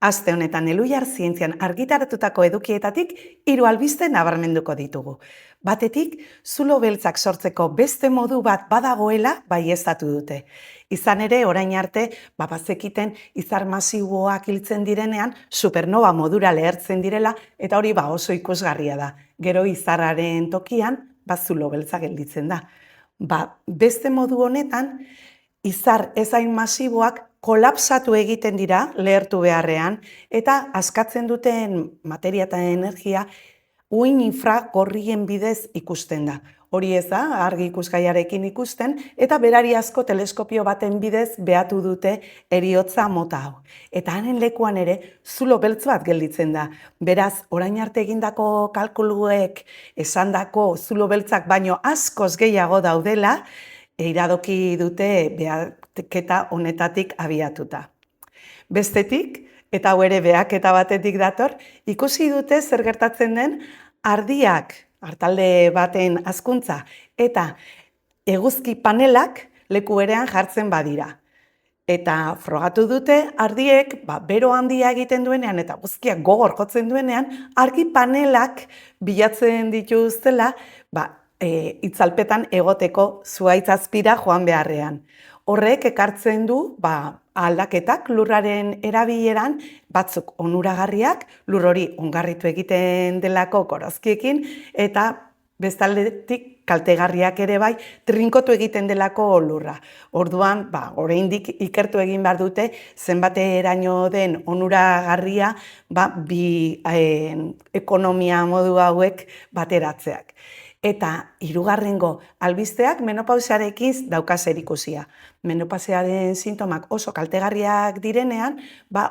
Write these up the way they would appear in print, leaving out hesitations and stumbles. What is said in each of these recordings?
Aste honetan Elujar Zientzian argitaratutako edukietatik 3 albiste nabarmenduko ditugu. Batetik, zulo beltzak sortzeko beste modu bat badagoela baieztatu dute. Izan ere, orain arte, bazekiten izar masiboak hiltzen direnean supernova modura lehertzen direla eta hori oso ikusgarria da. Gero izarraren tokian, zulo beltza gelditzen da. Beste modu honetan, izar ezain masiboak kolapsatu egiten dira lehertu beharrean eta askatzen duten materia eta energia uhin infragorrien bidez ikusten da. Hori ez da, argi ikuskaiarekin ikusten eta berariazko teleskopio baten bidez behatu dute heriotza mota hau. Eta haren lekuan ere zulo beltz bat gelditzen da. Beraz, orain arte egindako kalkuluek esandako zulo beltzak baino askoz gehiago daudela, iradoki dute behaketa honetatik abiatuta. Bestetik, eta hau ere behaketa batetik dator, ikusi dute zer gertatzen den ardiak, artalde baten hazkuntza, eta eguzki panelak leku berean jartzen badira. Eta frogatu dute ardiek bero handia egiten duenean eta eguzkiak gogor jotzen duenean, argi panelak bilatzen dituztela itzalpetan egoteko zuhaitz azpira joan beharrean. Horrek ekartzen du aldaketak lurraren erabileran, batzuk onuragarriak, lur hori ongarritu egiten delako korozkiekin, eta bestaldetik kaltegarriak ere bai, trinkotu egiten delako lurra. Orduan, oraindik ikertu egin behar dute, zenbateraino den onuragarria bi ekonomia modu hauek bateratzeak. Eta hirugarrengo albisteak menopausiarekin dauka zerikusia. Menopausiaren sintomak oso kaltegarriak direnean,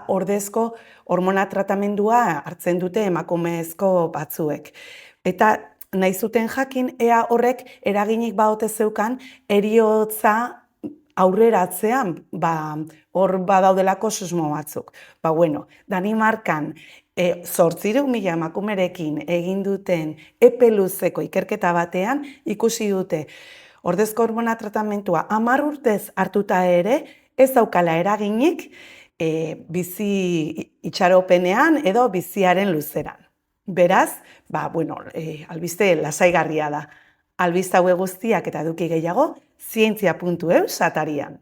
ordezko hormona tratamendua hartzen dute emakumezko batzuek. Eta nahi zuten jakin ea horrek eraginik baote zeukan heriotza aurreratzean, hor badaudelako susmo batzuk. Danimarkan 800.000 emakumerekin egin duten epe luzeko ikerketa batean ikusi dute ordezko hormona tratamentua 10 urtez hartuta ere ez daukala eraginik bizi itxaropenean edo biziaren luzeran. Beraz, albiste lasaigarria da. Albiste hauek guztiak eta eduki gehiago, zientzia.eus atarian.